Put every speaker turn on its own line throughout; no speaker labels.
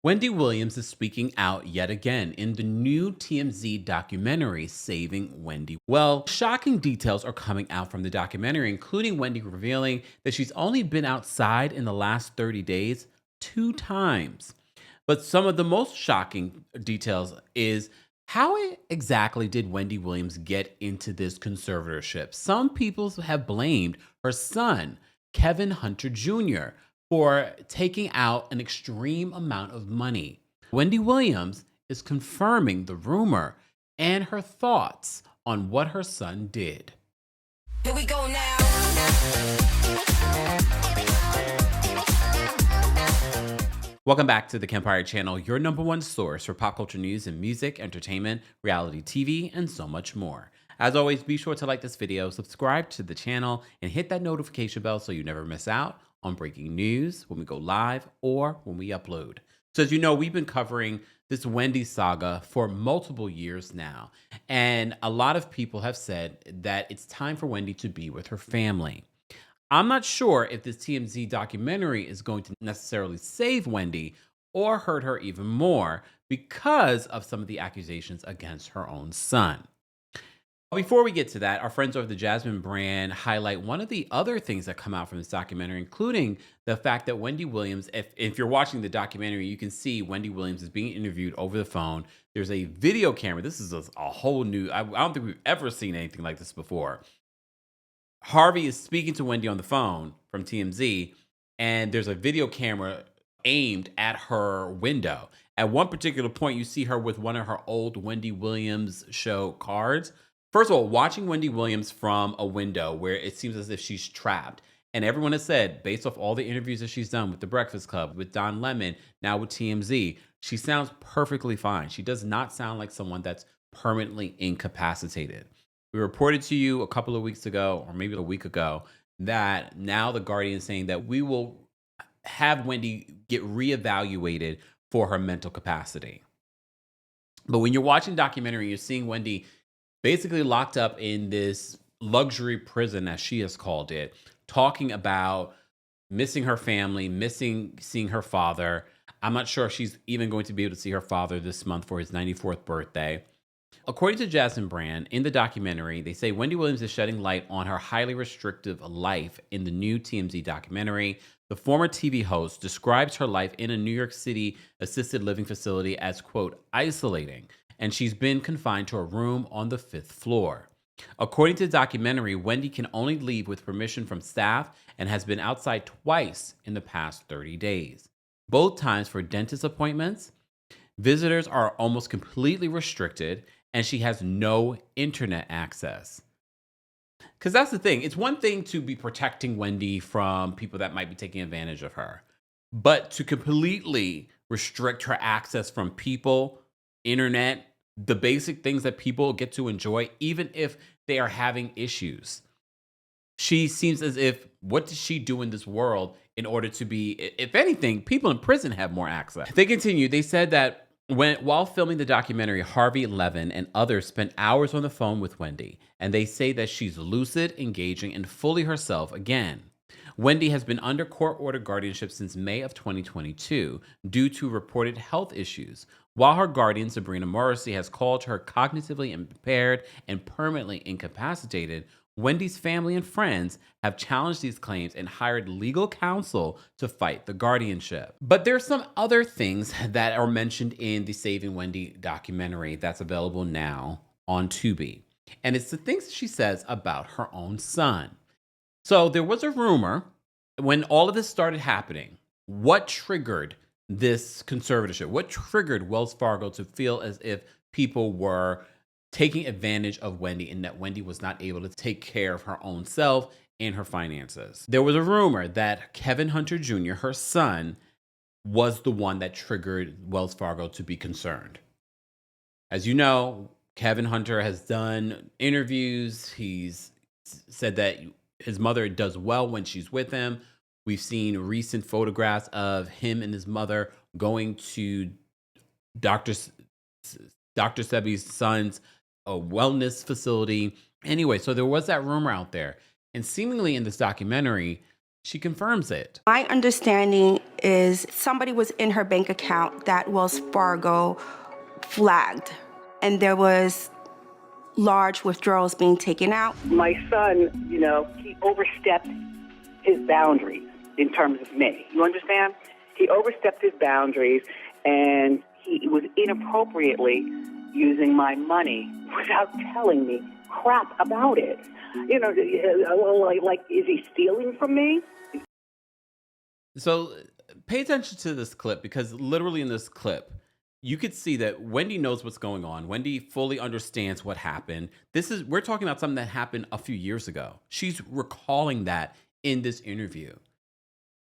Wendy Williams is speaking out yet again in the new TMZ documentary, Saving Wendy. Well, shocking details are coming out from the documentary, including Wendy revealing that she's only been outside in the last 30 days 2 times. But some of the most shocking details is how exactly did Wendy Williams get into this conservatorship? Some people have blamed her son, Kevin Hunter Jr., for taking out an extreme amount of money. Wendy Williams is confirming the rumor and her thoughts on what her son did.
Here we go now.
Welcome back to the Kempire channel, your #1 source for pop culture news and music, entertainment, reality TV, and so much more. As always, be sure to like this video, subscribe to the channel, and hit that notification bell so you never miss out on breaking news when we go live or when we upload. So as you know, we've been covering this Wendy saga for multiple years now, and a lot of people have said that it's time for Wendy to be with her family. I'm not sure if this TMZ documentary is going to necessarily save Wendy or hurt her even more because of some of the accusations against her own son. Before we get to that, our friends over the Jasmine brand highlight one of the other things that come out from this documentary, including the fact that Wendy Williams, if you're watching the documentary, you can see Wendy Williams is being interviewed over the phone. There's a video camera. This is a whole new, I don't think we've ever seen anything like this before. Harvey is speaking to Wendy on the phone from TMZ, and there's a video camera aimed at her window. At one particular point, you see her with one of her old Wendy Williams show cards. First of all, watching Wendy Williams from a window where it seems as if she's trapped. And everyone has said, based off all the interviews that she's done with The Breakfast Club, with Don Lemon, now with TMZ, she sounds perfectly fine. She does not sound like someone that's permanently incapacitated. We reported to you a couple of weeks ago, or maybe a week ago, that now the Guardian is saying that we will have Wendy get reevaluated for her mental capacity. But when you're watching the documentary, you're seeing Wendy basically locked up in this luxury prison, as she has called it, talking about missing her family, missing seeing her father. I'm not sure if she's even going to be able to see her father this month for his 94th birthday. According to Jasmine Brand, in the documentary, they say Wendy Williams is shedding light on her highly restrictive life in the new TMZ documentary. The former TV host describes her life in a New York City assisted living facility as, quote, isolating, and she's been confined to a room on the 5th floor. According to the documentary, Wendy can only leave with permission from staff and has been outside twice in the past 30 days. Both times for dentist appointments. Visitors are almost completely restricted, and she has no internet access. Because that's the thing. It's one thing to be protecting Wendy from people that might be taking advantage of her, but to completely restrict her access from people, internet, the basic things that people get to enjoy, even if they are having issues. She seems as if, what does she do in this world in order to be, if anything, people in prison have more access. They continue, they said that while filming the documentary, Harvey Levin and others spent hours on the phone with Wendy, and they say that she's lucid, engaging, and fully herself again. Wendy has been under court-ordered guardianship since May of 2022 due to reported health issues, while her guardian, Sabrina Morrissey, has called her cognitively impaired and permanently incapacitated. Wendy's family and friends have challenged these claims and hired legal counsel to fight the guardianship. But there's some other things that are mentioned in the Saving Wendy documentary that's available now on Tubi. And it's the things she says about her own son. So there was a rumor when all of this started happening. What triggered this conservatorship? What triggered Wells Fargo to feel as if people were taking advantage of Wendy and that Wendy was not able to take care of her own self and her finances? There was a rumor that Kevin Hunter Jr., her son, was the one that triggered Wells Fargo to be concerned. As you know, Kevin Hunter has done interviews. He's said that his mother does well when she's with him. We've seen recent photographs of him and his mother going to Dr. Sebi's son's wellness facility. Anyway, so there was that rumor out there. And seemingly in this documentary, She confirms it.
My understanding is somebody was in her bank account that Wells Fargo flagged, and there was large withdrawals being taken out.
My son, he overstepped his boundaries in terms of me. You understand? He overstepped his boundaries, and he was inappropriately using my money without telling me crap about it. Like, is he stealing from me?
So pay attention to this clip, because literally in this clip, you could see that Wendy knows what's going on. Wendy fully understands what happened. We're talking about something that happened a few years ago. She's recalling that in this interview.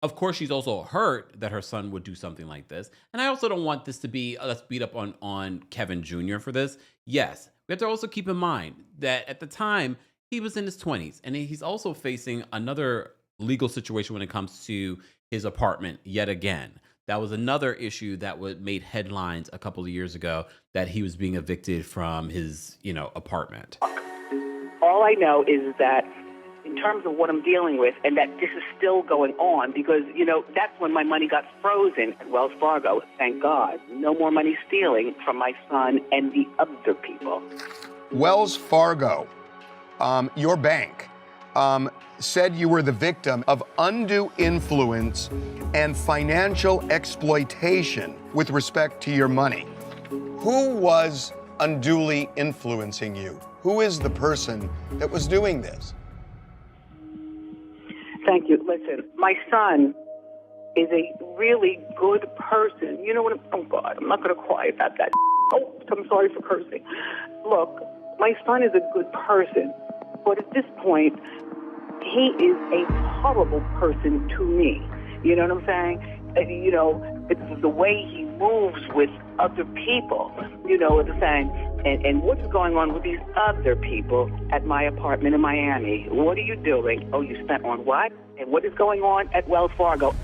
Of course, she's also hurt that her son would do something like this. And I also don't want this to be, let's beat up on Kevin Jr. for this. Yes, we have to also keep in mind that at the time, he was in his 20s. And he's also facing another legal situation when it comes to his apartment yet again. That was another issue that made headlines a couple of years ago, that he was being evicted from his, apartment.
All I know is that in terms of what I'm dealing with, and that this is still going on, because, that's when my money got frozen at Wells Fargo. Thank God. No more money stealing from my son and the other people.
Wells Fargo, your bank, said you were the victim of undue influence and financial exploitation with respect to your money. Who was unduly influencing you? Who is the person that was doing this?
Thank you. Listen, my son is a really good person. You know what? Oh, God, I'm not going to cry about that. Oh, I'm sorry for cursing. Look, my son is a good person, but at this point, he is a horrible person to me. You know what I'm saying? It's the way he moves with other people. You know what I'm saying? And what's going on with these other people at my apartment in Miami? What are you doing? Oh, you spent on what? And what is going on at Wells Fargo?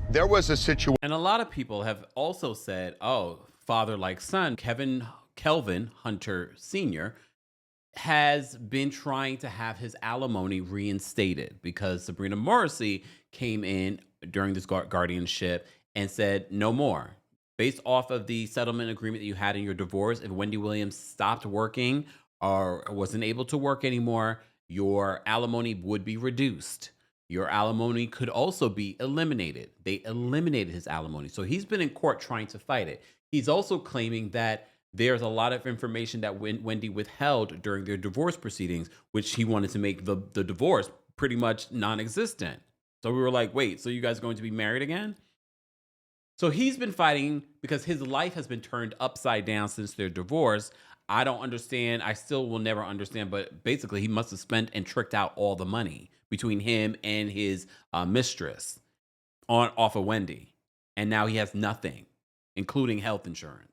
There was a situation.
And a lot of people have also said, oh, father like son, Kelvin Hunter Sr. has been trying to have his alimony reinstated, because Sabrina Morrissey came in during this guardianship and said no more. Based off of the settlement agreement that you had in your divorce, if Wendy Williams stopped working or wasn't able to work anymore, your alimony would be reduced. Your alimony could also be eliminated. They eliminated his alimony. So he's been in court trying to fight it. He's also claiming that there's a lot of information that Wendy withheld during their divorce proceedings, which he wanted to make the divorce pretty much non-existent. So we were like, wait, so you guys are going to be married again? So he's been fighting because his life has been turned upside down since their divorce. I don't understand. I still will never understand. But basically, he must have spent and tricked out all the money between him and his mistress off of Wendy. And now he has nothing, including health insurance.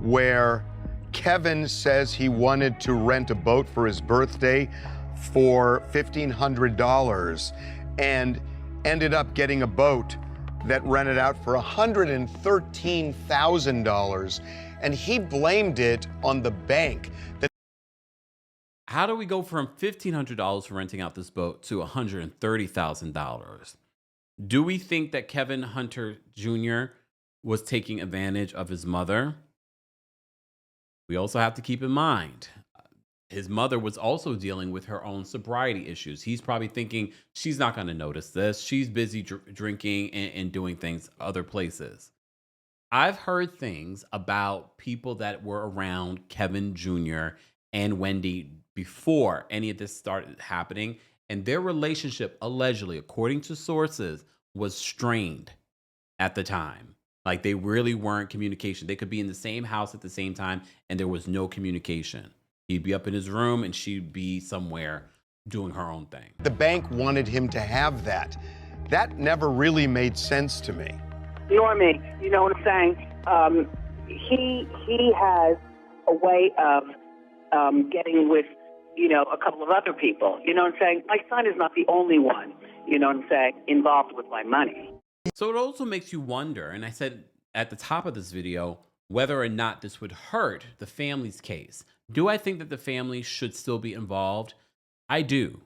Where Kevin says he wanted to rent a boat for his birthday for $1,500 and ended up getting a boat that rented out for $113,000, and he blamed it on the bank.
How do we go from $1,500 for renting out this boat to $130,000? Do we think that Kevin Hunter Jr. was taking advantage of his mother? We also have to keep in mind, his mother was also dealing with her own sobriety issues. He's probably thinking she's not going to notice this. She's busy drinking and doing things other places. I've heard things about people that were around Kevin Jr. and Wendy before any of this started happening, and their relationship, allegedly, according to sources, was strained at the time. Like, they really weren't communication. They could be in the same house at the same time, and there was no communication. He'd be up in his room, and she'd be somewhere doing her own thing.
The bank wanted him to have that. That never really made sense to me.
Nor me. You know what I'm saying? He has a way of getting with, a couple of other people. You know what I'm saying? My son is not the only one, you know what I'm saying, involved with my money.
So it also makes you wonder, and I said at the top of this video, whether or not this would hurt the family's case. Do I think that the family should still be involved? I do.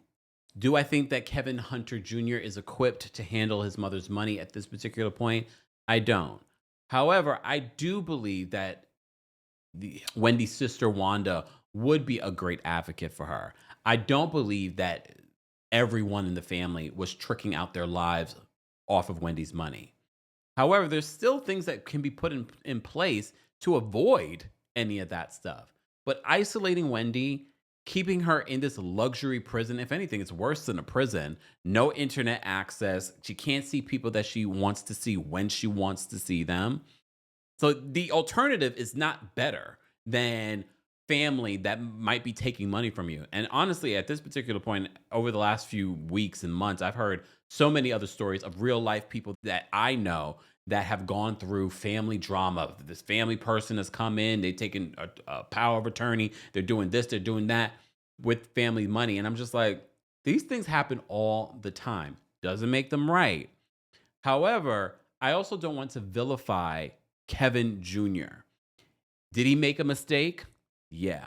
Do I think that Kevin Hunter Jr. is equipped to handle his mother's money at this particular point? I don't. However, I do believe that Wendy's sister Wanda would be a great advocate for her. I don't believe that everyone in the family was tricking out their lives off of Wendy's money. However, there's still things that can be put in place to avoid any of that stuff. But isolating Wendy, keeping her in this luxury prison, if anything, it's worse than a prison. No internet access. She can't see people that she wants to see when she wants to see them. So the alternative is not better than family that might be taking money from you. And honestly, at this particular point, over the last few weeks and months, I've heard so many other stories of real life people that I know that have gone through family drama. This family person has come in, they've taken a power of attorney, they're doing this, they're doing that with family money. And I'm just like, these things happen all the time. Doesn't make them right. However, I also don't want to vilify Kevin Jr. Did he make a mistake? Yeah.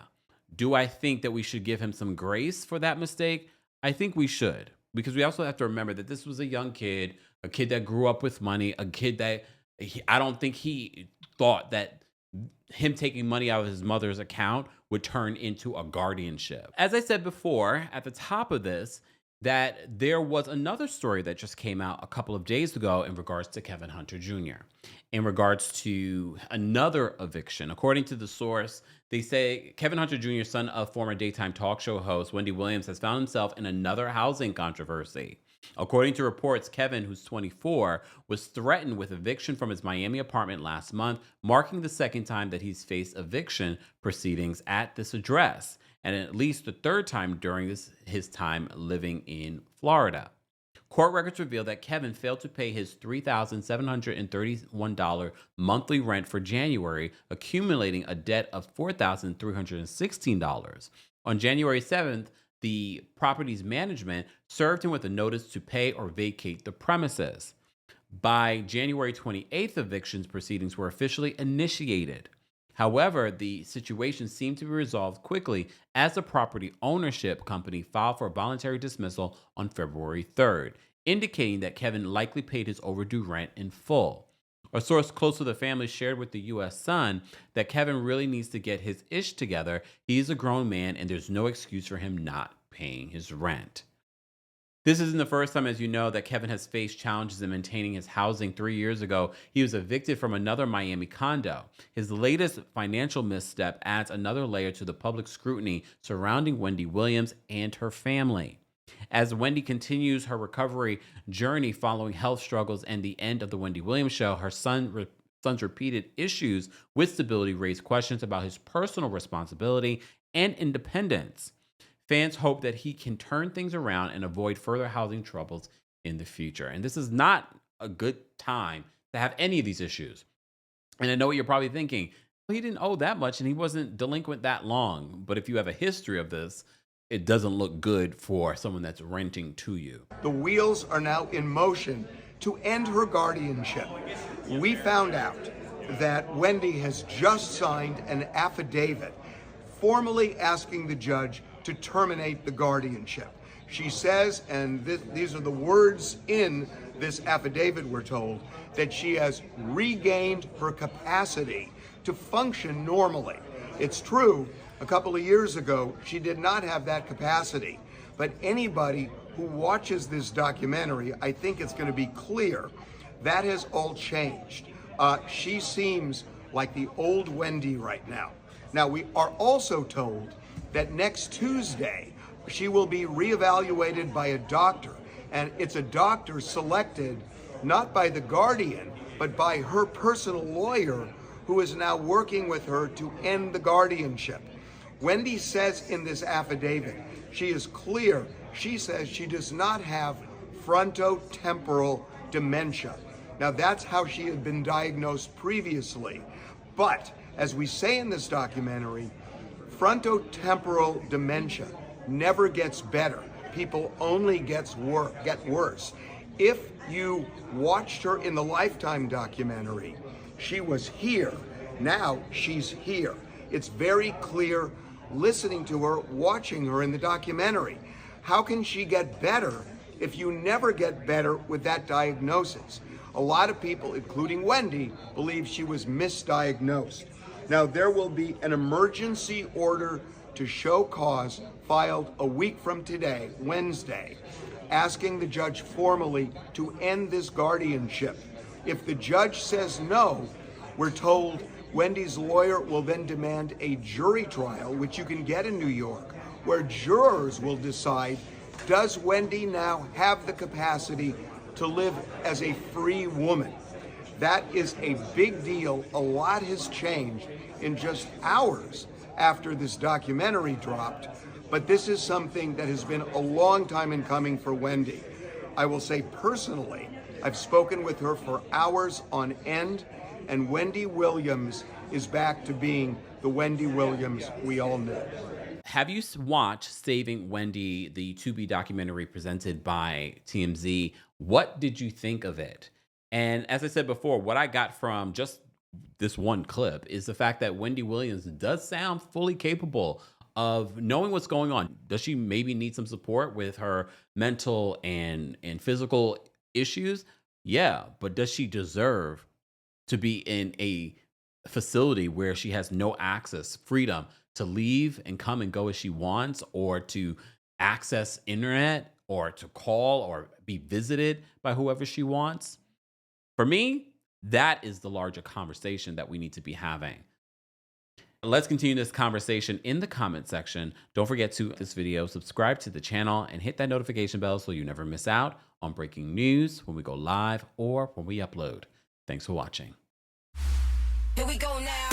Do I think that we should give him some grace for that mistake? I think we should, because we also have to remember that this was a young kid, a kid that grew up with money, a kid that I don't think he thought that him taking money out of his mother's account would turn into a guardianship. As I said before, at the top of this, that there was another story that just came out a couple of days ago in regards to Kevin Hunter Jr., in regards to another eviction. According to the source, they say Kevin Hunter Jr., son of former daytime talk show host Wendy Williams, has found himself in another housing controversy. According to reports, Kevin, who's 24, was threatened with eviction from his Miami apartment last month, marking the second time that he's faced eviction proceedings at this address, and at least the third time during his time living in Florida. Court records reveal that Kevin failed to pay his $3,731 monthly rent for January, accumulating a debt of $4,316. On January 7th, the property's management served him with a notice to pay or vacate the premises. By January 28th, evictions proceedings were officially initiated. However, the situation seemed to be resolved quickly as the property ownership company filed for a voluntary dismissal on February 3rd, indicating that Kevin likely paid his overdue rent in full. A source close to the family shared with the U.S. Sun that Kevin really needs to get his ish together. He's a grown man and there's no excuse for him not paying his rent. This isn't the first time, as you know, that Kevin has faced challenges in maintaining his housing. 3 years ago, he was evicted from another Miami condo. His latest financial misstep adds another layer to the public scrutiny surrounding Wendy Williams and her family. As Wendy continues her recovery journey following health struggles and the end of the Wendy Williams show, her son's repeated issues with stability raise questions about his personal responsibility and independence. Fans hope that he can turn things around and avoid further housing troubles in the future. And this is not a good time to have any of these issues. And I know what you're probably thinking. Well, he didn't owe that much and he wasn't delinquent that long. But if you have a history of this, it doesn't look good for someone that's renting to you.
The wheels are now in motion to end her guardianship. We found out that Wendy has just signed an affidavit formally asking the judge to terminate the guardianship. She says, and these are the words in this affidavit, we're told, that she has regained her capacity to function normally. It's true, a couple of years ago, she did not have that capacity. But anybody who watches this documentary, I think it's going to be clear that has all changed. She seems like the old Wendy right now. Now, we are also told that next Tuesday, she will be reevaluated by a doctor. And it's a doctor selected not by the guardian, but by her personal lawyer, who is now working with her to end the guardianship. Wendy says in this affidavit, she is clear, she says she does not have frontotemporal dementia. Now that's how she had been diagnosed previously. But as we say in this documentary, frontotemporal dementia never gets better. People only get worse. If you watched her in the Lifetime documentary, she was here. Now she's here. It's very clear listening to her, watching her in the documentary. How can she get better if you never get better with that diagnosis? A lot of people, including Wendy, believe she was misdiagnosed. Now, there will be an emergency order to show cause filed a week from today, Wednesday, asking the judge formally to end this guardianship. If the judge says no, we're told Wendy's lawyer will then demand a jury trial, which you can get in New York, where jurors will decide, does Wendy now have the capacity to live as a free woman? That is a big deal. A lot has changed in just hours after this documentary dropped, but this is something that has been a long time in coming for Wendy. I will say personally, I've spoken with her for hours on end, and Wendy Williams is back to being the Wendy Williams we all know.
Have you watched Saving Wendy, the Tubi documentary presented by TMZ? What did you think of it? And as I said before, what I got from just this one clip is the fact that Wendy Williams does sound fully capable of knowing what's going on. Does she maybe need some support with her mental and physical issues? Yeah, but does she deserve to be in a facility where she has no access, freedom to leave and come and go as she wants, or to access internet, or to call or be visited by whoever she wants? For me, that is the larger conversation that we need to be having. Let's continue this conversation in the comment section. Don't forget to this video, subscribe to the channel, and hit that notification bell so you never miss out on breaking news when we go live or when we upload. Thanks for watching.
Here we go now.